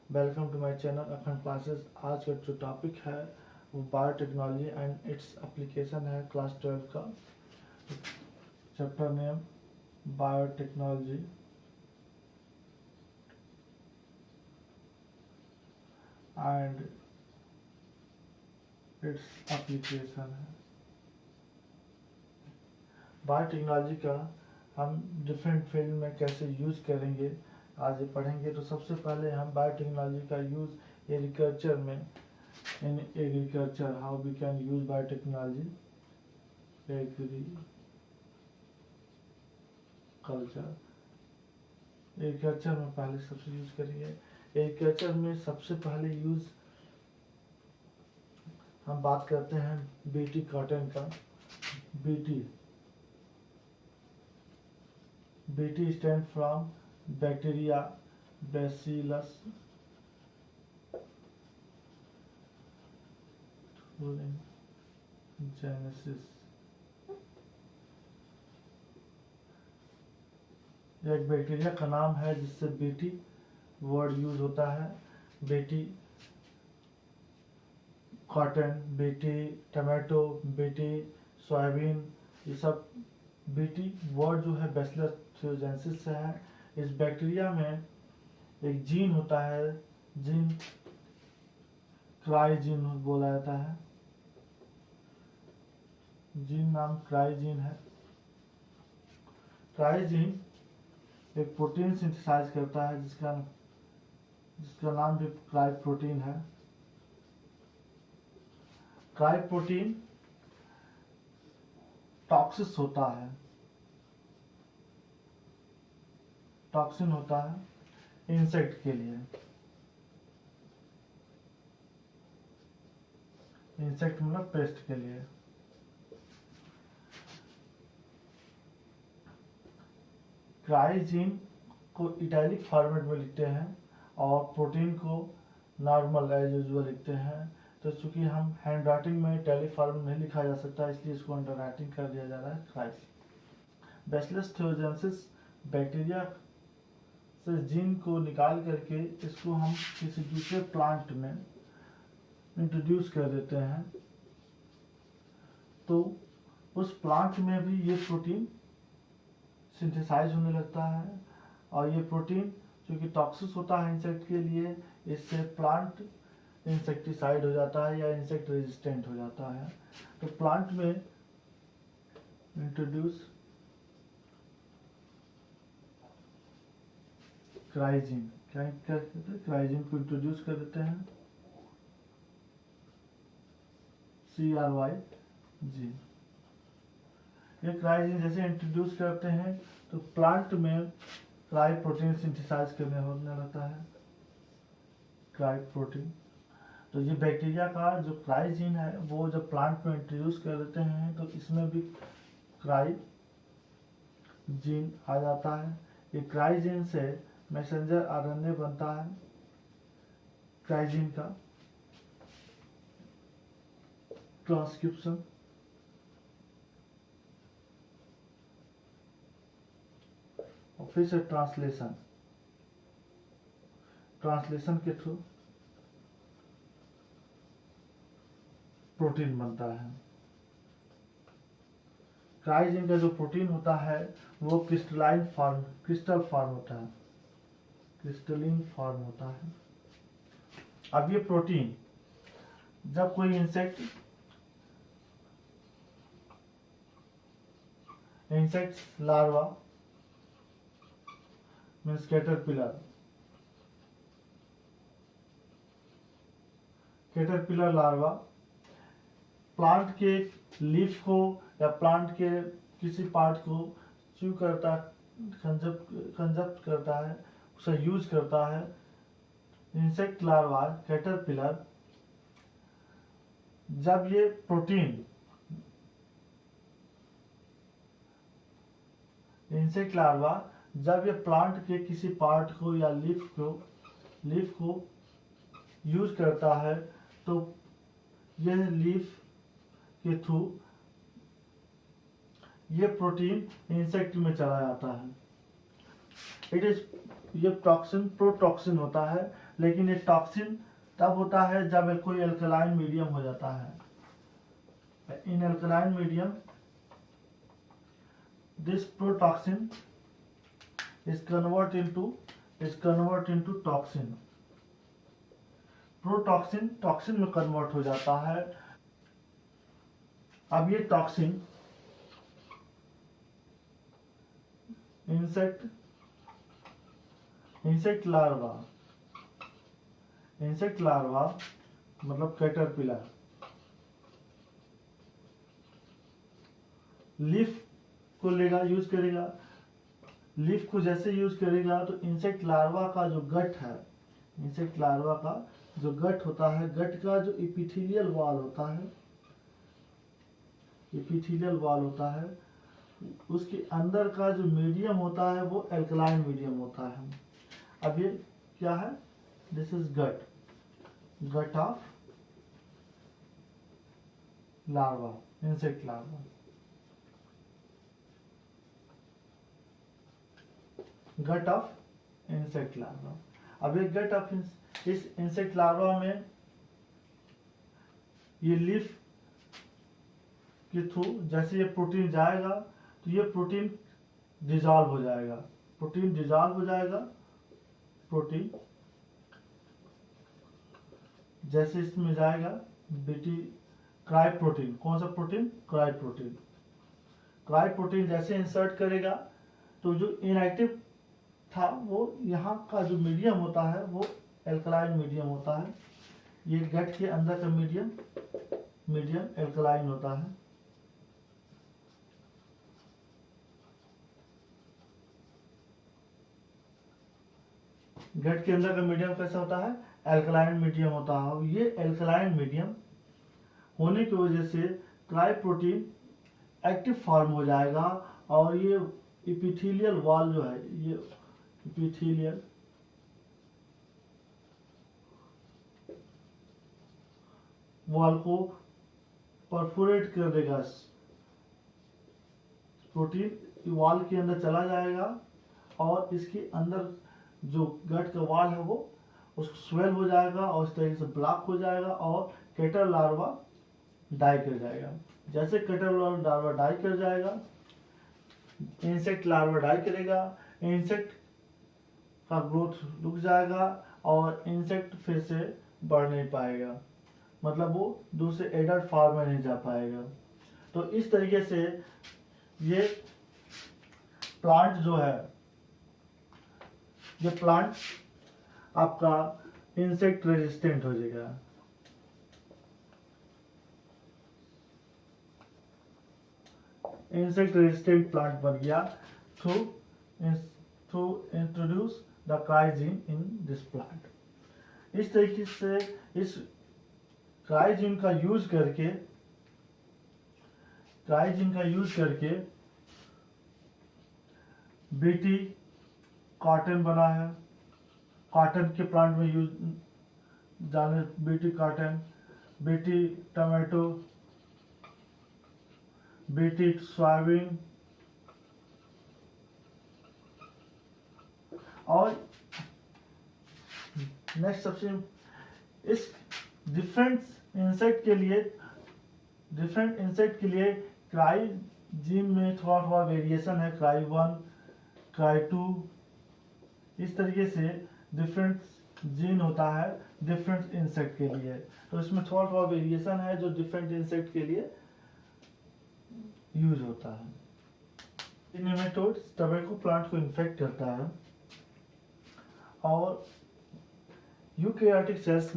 Welcome to my channel अखंड classes. आज का जो टॉपिक है वो बायोटेक्नोलॉजी एंड इट्स एप्लीकेशन है क्लास 12 का। Chapter name biotechnology and its application है। बायोटेक्नोलॉजी का हम डिफरेंट फील्ड में कैसे यूज करेंगे आज पढ़ेंगे। तो सबसे पहले हम बायोटेक्नोलॉजी का यूज एग्रीकल्चर में, in agriculture how we can use biotechnology agriculture में पहले सबसे यूज करेंगे। एग्रीकल्चर में सबसे पहले यूज हम बात करते हैं बीटी कॉटन का। BT stand from bacteria bacillus genesis. एक बैक्टीरिया का नाम है जिससे बीटी वर्ड यूज होता है। BT cotton, BT tomato, BT soybean, ये सब बीटी वर्ड जो है बैसिलस थ्योजेंसिस से है। इस बैक्टीरिया में एक जीन होता है, जीन क्राइजीन बोला जाता है। जीन नाम क्राइजीन है। क्राइजीन एक प्रोटीन सिंथेसाइज करता है जिसका नाम भी क्राई प्रोटीन है। क्राई प्रोटीन टॉक्सिस होता है, टॉक्सिन होता है इंसेक्ट के लिए। इंसेक्ट मतलब पेस्ट के लिए। क्राइजीन को इटैलिक फॉर्मेट में लिखते हैं और प्रोटीन को नॉर्मल एज यूजुअल लिखते हैं। तो चूंकि हम हैंड राइटिंग में इटैलिक फॉर्म नहीं लिखा जा सकता, इसलिए इसको अंडर राइटिंग कर दिया जा रहा है क्राइजीन। बैसिलस थ्योजेंसिस बैक्टीरिया से जीन को निकाल करके इसको हम किसी दूसरे प्लांट में इंट्रोड्यूस कर देते हैं, तो उस प्लांट में भी ये प्रोटीन सिंथेसाइज होने लगता है। और ये प्रोटीन क्योंकि टॉक्सिक होता है इंसेक्ट के लिए, इससे प्लांट इंसेक्टिसाइड हो जाता है या इंसेक्ट रेजिस्टेंट हो जाता है। तो प्लांट में इंट्रोड्यूस क्राइजीन, क्राइजीन को इंट्रोड्यूस कर देते हैं, CRYG। ये क्राइजीन जैसे इंट्रोड्यूस करते हैं तो प्लांट में क्राई प्रोटीन सिंथेसाइज करने होने लगता है, क्राई प्रोटीन। तो ये बैक्टीरिया का जो क्राइजीन है वो जब प्लांट में इंट्रोड्यूस कर देते हैं तो इसमें भी क्राई जीन आ जाता है। ये क्राइजीन से मैसेंजर आरएनए बनता है क्राइजीन का, ट्रांसक्रिप्शन। और फिर से ट्रांसलेशन के थ्रू प्रोटीन बनता है। क्राइजीन का जो प्रोटीन होता है वो क्रिस्टल फॉर्म होता है, क्रिस्टलिन फॉर्म होता है। अब ये प्रोटीन जब कोई insect larva means caterpillar larva plant के लीफ को या प्लांट के किसी पार्ट को च्यू करता, कंजप्ट करता है, उसे यूज करता है। इंसेक्ट लार्वा कैटरपिलर जब ये प्रोटीन इंसेक्ट लार्वा जब ये प्लांट के किसी पार्ट को या लीफ को यूज करता है तो यह लीफ के थ्रू ये प्रोटीन इंसेक्ट में चला जाता है। ये टॉक्सिन प्रोटॉक्सिन होता है, लेकिन ये टॉक्सिन तब होता है जब कोई अल्कलाइन मीडियम हो जाता है। In alkaline medium this protoxin is convert into toxin. Protoxin toxin में कन्वर्ट हो जाता है। अब ये टॉक्सिन इंसेक्ट लार्वा मतलब कैटरपिलर लीफ को लेगा, यूज करेगा। लीफ को जैसे यूज करेगा तो इंसेक्ट लार्वा का जो गट है, इंसेक्ट लार्वा का जो गट होता है, गट का जो इपिथेलियल वॉल होता है, इपिथेलियल वॉल होता है, उसके अंदर का जो मीडियम होता है वो एल्कलाइन मीडियम होता है। अब ये क्या है? This is gut of larva, insect larva. Gut of insect larva. अब ये गट ऑफ इस इंसेक्ट लार्वा में ये लीफ के थ्रू जैसे ये प्रोटीन जाएगा तो ये प्रोटीन डिजॉल्व हो जाएगा। प्रोटीन डिजॉल्व हो जाएगा। प्रोटीन जैसे इसमें जाएगा बीटी क्राई प्रोटीन। कौन सा protein? Cry protein. Cry protein जैसे इंसर्ट करेगा तो जो इनएक्टिव था वो यहाँ का जो मीडियम होता है वो एल्कलाइन मीडियम होता है। ये गट के अंदर का मीडियम एल्कलाइन होता है। गट के अंदर का मीडियम कैसा होता है? एल्कलाइन मीडियम होता है। ये एल्कलाइन मीडियम होने की वजह से क्राई प्रोटीन एक्टिव फॉर्म हो जाएगा और ये इपिथेलियल वॉल जो है, ये इपिथेलियल वॉल को परफोरेट कर देगा। प्रोटीन वॉल के अंदर चला जाएगा और इसके अंदर जो गट का वॉल है वो उसको स्वेल हो जाएगा और इस तरीके से ब्लॉक हो जाएगा और कैटर लार्वा डाई कर जाएगा। जैसे कैटर लार्वा डाई कर जाएगा, इंसेक्ट लार्वा डाई करेगा, इंसेक्ट का ग्रोथ रुक जाएगा और इंसेक्ट फिर से बढ़ नहीं पाएगा, मतलब वो दूसरे एडल्ट फॉर्म में नहीं जा पाएगा। तो इस तरीके से ये प्लांट जो है, ये प्लांट आपका इंसेक्ट रेजिस्टेंट हो जाएगा। इंसेक्ट रेजिस्टेंट प्लांट बन गया through introduce the क्राइजीन in this plant. इस तरीके से इस क्राइजीन का यूज करके बीटी कॉटन बना है। कॉटन के प्लांट में यूज जाने BT cotton, BT tomato, BT soybean और नेक्स्ट सबसे इस डिफरेंट इंसेक्ट के लिए क्राइजीन में थोड़ा वेरिएशन है। क्राई 1, क्राई 2, इस तरीके से डिफरेंट जीन होता है डिफरेंट इंसेक्ट के लिए। तो इसमें थोड़ा वेरिएशन है जो डिफरेंट इंसेक्ट के लिए यूज होता है। नेमेटोड्स टोबैको प्लांट को इन्फेक्ट करता है और यूकैरियोटिक सेल्स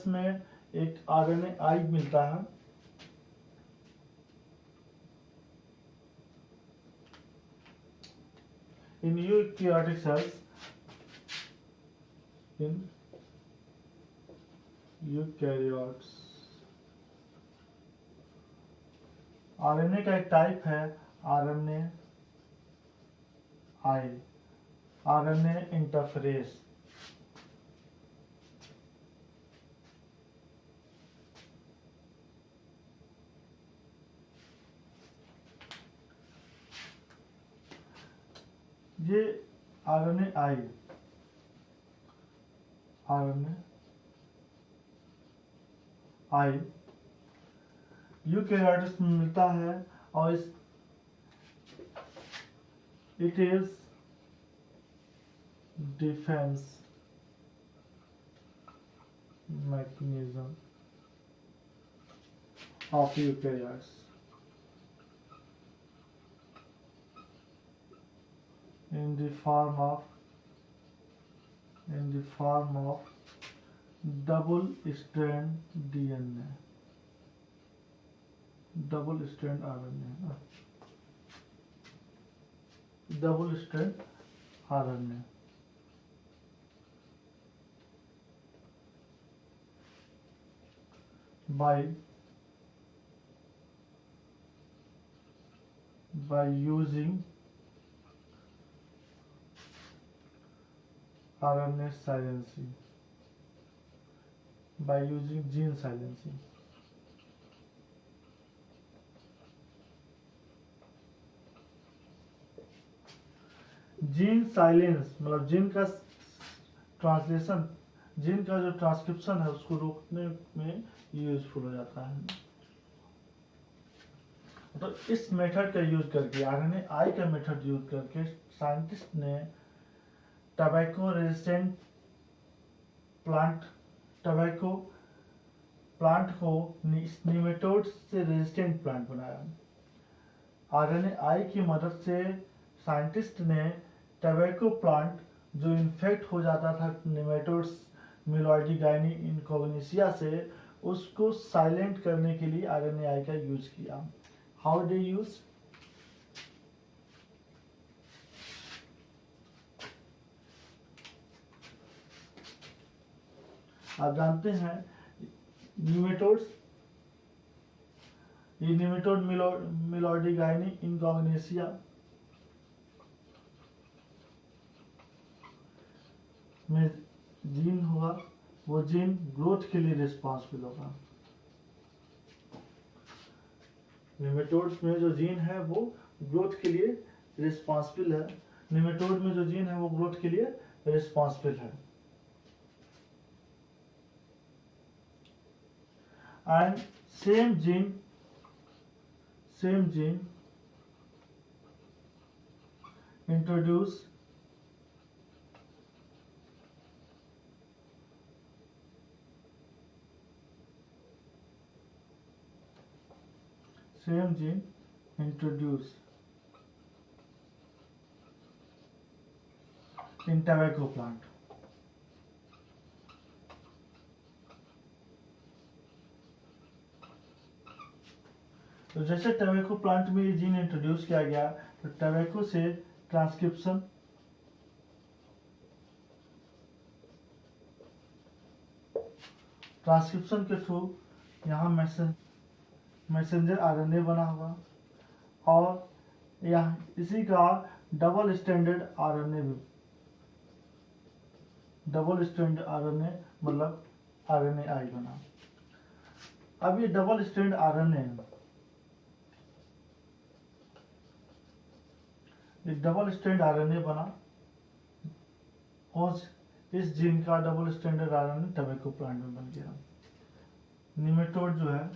में एक RNA मिलता है। In eukaryotic cells, in eukaryotes, RNA का एक टाइप है RNA इंटरफेरेस। ये RNA आई यूकेरियोट्स में मिलता है और it is defence mechanism of eukaryotes in the form of double strand DNA, double strand RNA, double strand RNA. by using RNA silencing, by using gene silencing. Gene silence मतलब gene का translation, gene का जो transcription है उसको रोकने में useful हो जाता है। तो इस मेथड का यूज करके, आरएनए आई का मेथड यूज करके साइंटिस्ट ने टबैको रेजिस्टेंट प्लांट को निमेटोड से रेजिस्टेंट प्लांट बनाया। आरएनए आई की मदद से साइंटिस्ट ने टबैको प्लांट जो इन्फेक्ट हो जाता था निमेटोड्स मिलोइडी गाइनी इनकॉग्निसिया से, उसको साइलेंट करने के लिए आरएनए आई का यूज किया। How do use? आप जानते हैं निमेटोड्स, ये निमेटोड मिलोइडी गाइनी इनकॉग्निसिया में जीन होगा, वो जीन ग्रोथ के लिए रिस्पॉन्सिबल होगा। निमेटोड्स में जो जीन है वो ग्रोथ के लिए रिस्पॉन्सिबल है, निमेटोड में जो जीन है वो ग्रोथ के लिए रिस्पॉन्सिबल है। And same gene introduce in tobacco plant. तो जैसे टबैको प्लांट में ये जीन इंट्रोड्यूस किया गया, तो टबैको से ट्रांसक्रिप्शन के थ्रू यहाँ मैसेंजर आरएनए बना हुआ, और यहाँ इसी का डबल स्टैंडर्ड आरएनए मतलब आरएनए आई बना। अब ये डबल स्टैंड आरएनए, बना, और इस जीन का double standard RNA tobacco plant में बन गया। निमेटोड जो है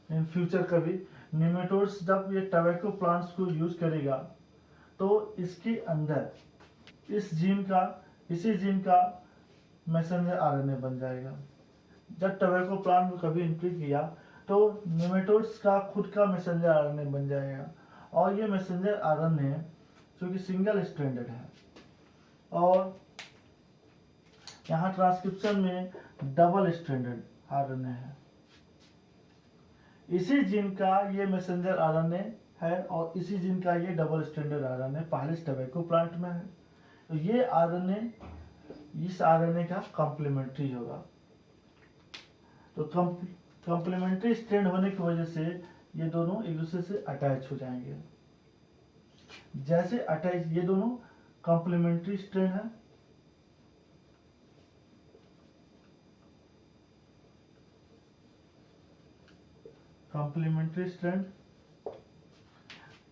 इन फ्यूचर कभी निमेटोड्स जब ये टबैको प्लांट्स को यूज करेगा तो इसके अंदर इसी जीन का मैसेंजर आरएनए बन जाएगा। जब टबैको प्लांट में कभी एंट्री किया तो निमेटोड्स का खुद का मैसेंजर आरएनए बन जाएगा, और ये मैसेंजर आरएनए जो कि सिंगल स्ट्रैंडेड है, और यहाँ ट्रांसक्रिप्शन में डबल स्ट्रैंडेड आरएनए है। इसी जीन का ये मैसेंजर आरएनए है और इसी जीन का ये डबल स्ट्रैंडेड आरएनए पहले टबैको प्लांट में है। तो ये आरएनए इस आरएनए का कॉम्प्लीमेंट्री होगा। तो कॉम्प्लीमेंट्री स्ट्रैंड होने की वजह से ये दोनों एक दूसरे से अटैच हो जाएंगे। जैसे अटैच, ये दोनों कॉम्प्लीमेंट्री स्ट्रैंड है,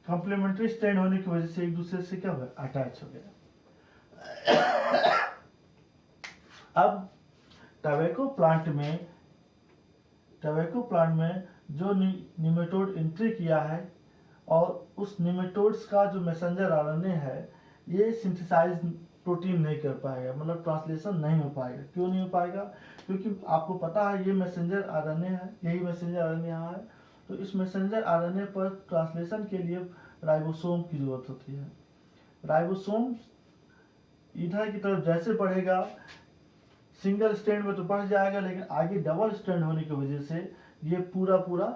कॉम्प्लीमेंट्री स्ट्रैंड होने की वजह से एक दूसरे से क्या हुआ, अटैच हो गया। अब टबैको प्लांट में जो निमेटोड एंट्री किया है और उस निमेटोड्स का जो मैसेंजर आरएनए है ये सिंथेसाइज प्रोटीन नहीं कर पाएगा, मतलब ट्रांसलेशन नहीं हो पाएगा। क्यों नहीं हो पाएगा? क्योंकि आपको पता है ये मैसेंजर आरएनए है, यही मैसेंजर आरएनए यहाँ है। तो इस मैसेंजर आरएनए पर ट्रांसलेशन के लिए राइबोसोम की जरूरत होती है। राइबोसोम इधर की तरफ जैसे बढ़ेगा, सिंगल स्ट्रैंड में तो बढ़ जाएगा, लेकिन आगे डबल स्ट्रैंड होने की वजह से ये पूरा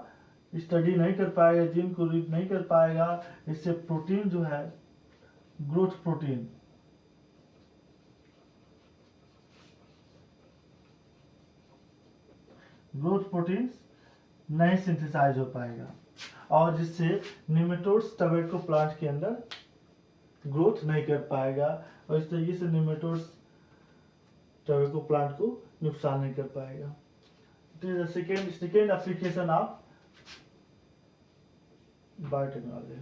स्टडी नहीं कर पाएगा, जीन को रीड नहीं कर पाएगा। इससे प्रोटीन जो है, ग्रोथ प्रोटीन नहीं सिंथेसाइज हो पाएगा, और जिससे निमेटोड्स टबैको प्लांट के अंदर ग्रोथ नहीं कर पाएगा, और इस तरीके से निमेटोड्स टबैको प्लांट को नुकसान नहीं कर पाएगा। Second application of biotechnology.